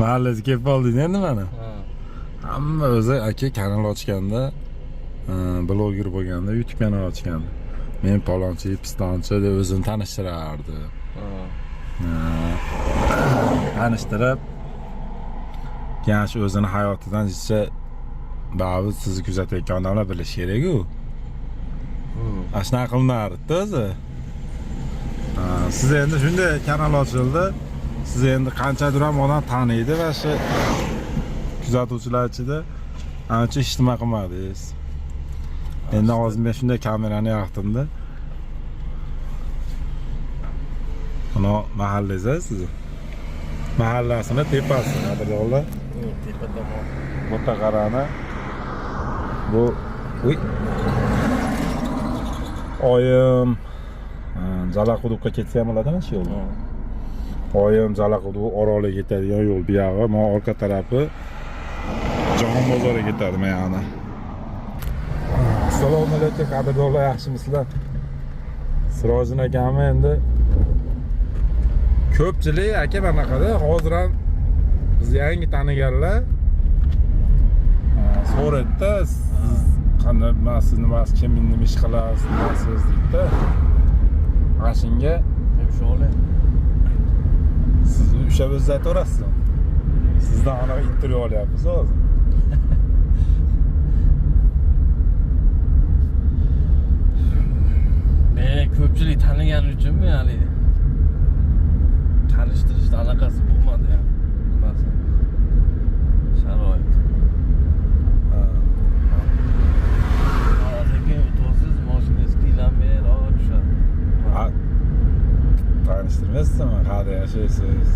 Mahallasi kelib qolding endi mana. Hamma o'zi aka kanal ochganda, bloger bo'lganda, YouTube kanal ochganda. Men palonchi, pistonchi deb o'zini tanishtirardi. Tanishtirib, keyin shu o'zini hayotidan jicha ba'zi sizni kuzatayotgan odamlar bilishi kerak-ku. Ashuna qilinardi o'zi. Siz endi shunday kanal ochildi. Siz endi qanchadir ham odam taniydi va shu kuzatuvchilar ichida ancha ijtimoiy qilmadingiz. Endi hozir men shunday kamerani yoqdimda. Mana mahallangiz sizni. Mahallasini tepasi, atrofda. Tepa tomon. Botaqarani. Bu oyim Jalaquduqqa ketsa ham bo'ladimi shu yo'l? Oyim Jalaquduq oroliga ketadigan yo'l bu yog'i, mana orqa tarafi Jahon bozoriga ketadi mana yana. Assalomu alaykum qadrdonlar, yaxshimisizlar? Sirojin akam endi ko'pchilik aka bunaqada hozir ham biz yangi taniganlar so'raydi-da, qanday siz nima kimni nima ish qilasiz, nimasiz deydi-da. Ashunga Shole. siz o'sha o'zingiz aytaverasizmi? Sizdan anaqa intervyu olyapmiz hozir. Men ko'pchilik tanigani uchunmi hali tanishtirishda anaqasi bo'lmadi ya. Nimasi? Sharoit. Hozirgi o'tasiz mashinangiz qiylanmay tushadi. Tanishtirmaysizmi? Qayerda yashaysiz?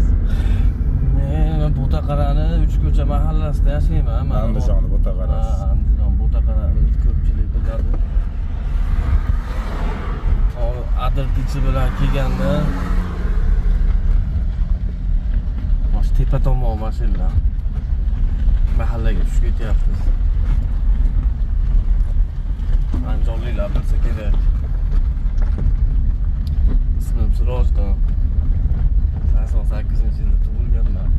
Men Botaqarani 3 ko'cha mahallasida yashayman. Andijon Botaqarasi. Andijon Botaqarani ko'pchilik biladi. Adirtichi bilan kelganda mana tepa tomon mashinalar mahallaga tushib ketyapmiz. Andijonliklar bilsa kerak. Ismim Sirojdan. 88-yilda tug'ilganman.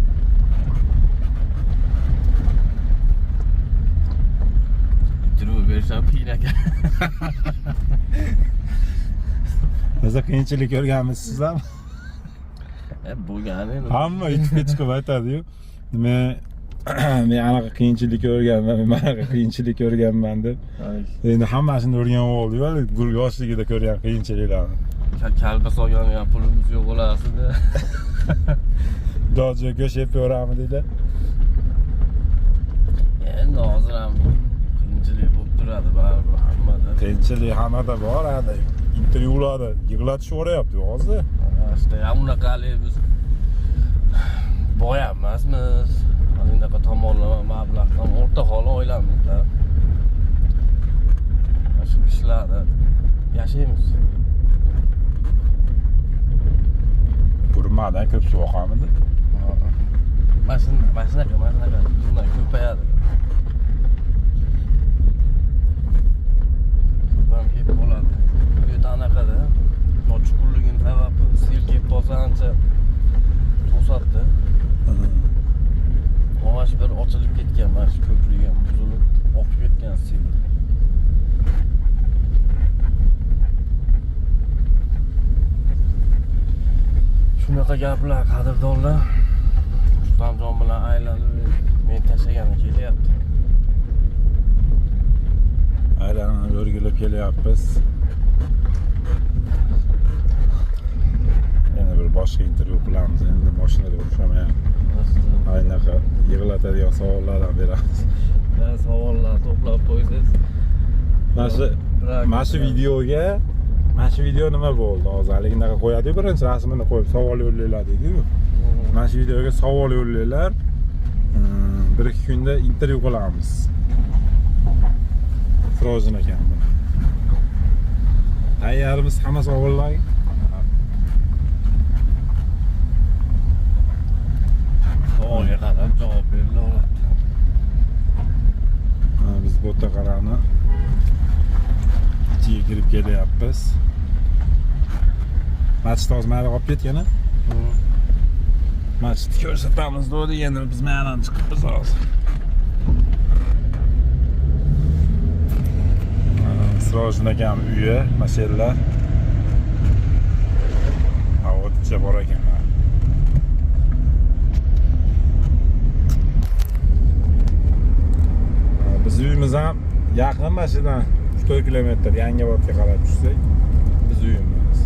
Intervyu berishim qiyin ekan. O'zi qiyinchilik ko'rganmisizlarmi? Bo'lgani. Hamma YouTube'ga chiqib aytadi-yu. Men anaqa qiyinchilik ko'rganman, men anaqa qiyinchilik ko'rganman deb. Endi hammasini o'rganib oldi-yu, yoshligida ko'rgan qiyinchiliklarni. Kalba solganiga pulimiz yo'q bo'lasida. Dojo go'sht yepaveramiz deydi. Endi hozir ham qiyinchilik bo'lib turadi baribir hammada. Qiyinchilik hammada bor, hali intervyularda yig'latishaveryapti hozir. İşte ya unaqalik biz boy emasmiz. Bunaqa tomonlama mablag'dan o'rta hol oilamizda. Shu ishlarda yashaymiz. Burmadan ko'p suv oqamidi? Mashina bundan ko'payadi. Ko'pam kelib qoladi. Bu yerda anaqada chuqurligini sababi sel kelib qolsa ancha to'satdi. Mana shu bir ochilib ketgan, mana shu ko'prik ham buzilib oqib ketgan sel. Shunaqa gaplar qadrdonlar. Rustamjon bilan aylanib men tashlagani kelyapti. Aylanib o'rgilib kelyapmiz. Yana bir boshqa intervyu qilamiz. Endi mashinada o'xshamayapti. Aynaqa yig'latadigan savollardan beramiz. Savollar to'plab qo'ysiz. Mana shu videoga video nima bo'ldi? Hozir haligiga qo'yadi-yu, birinchi rasmini qo'yib savol yo'llaylar dedi-yu. Mana shu videoga savol yo'llaylar. 1-2 kunda intervyu qilamiz. Sirojin akam bilan. Tayyormiz hamma savollarga? Savolga qarab javob beriladi. Biz Botaqarani ichiga kirib kelyapmiz. Machit hozir mayli olib ketgan-a? Masjidni ko'rsatamiz dedi, endi biz maydan chiqibmiz hozir. Sirojin akam uyi, mashallah. O'tcha bor ekan. Biz uyimiz ham yaqin mashinadan 4 kilometr Yangiobodga qarab tushsak, biz uyimiz.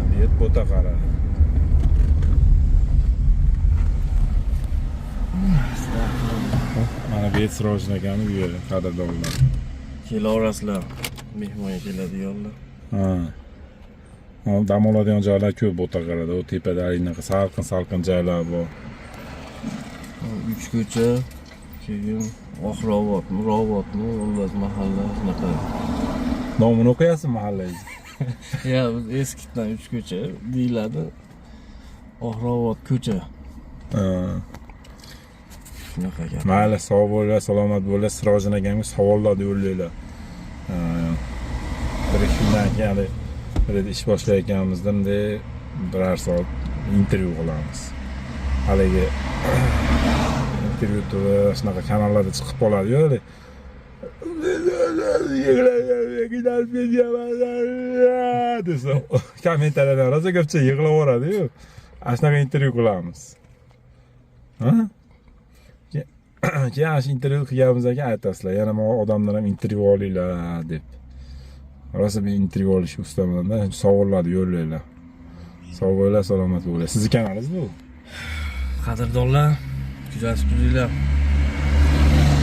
Bu yer bo'ta qara. Mana bu yer Sirojin akamning uyi, qadrdonlar. Kelaverasizlar. Mehmonga keladiganlar. Ha. Dam oladigan joylar ko'p Bo'taqarada. O tepada anaqa salqin joylar bor. 3 ko'cha, keyin Oxirobodmi, Robotmi, o'lmas mahalla shunaqa. Nomini o'qiyapsiz mahallangiz? Ya, biz eskidan 3 ko'cha deyiladi. Oxirobod ko'cha. Ha. Shunaqa gap. Mayli, sog' bo'linglar, salomat bo'linglar. Sirojin akamga savollarni yo'llaylar. Bir shundan keyin bir ish boshlayotganimizda biror soat intervyu qilamiz. Haligi intervyu turib shunaqa kanallarda chiqib qoladi-yu. Desa, kommentariyada rosa ko'pchilik yig'laveradi-yu. Shunaqa intervyu qilamiz. Ha? Keyin ash intervyu qilganimizdan keyin aytasizlar, yana men odamlar ham intervyu olinglar deb. Rosa bir intervyu olish ustaman-da, savollarni yo'llaylar. Sog' bo'linglar, salomat bo'linglar. Sizni kanalingiz bu? Qadrdonlar, kuzatib turinglar.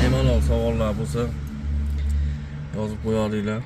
Bemalol savollar bo'lsa yozib qo'ya olinglar.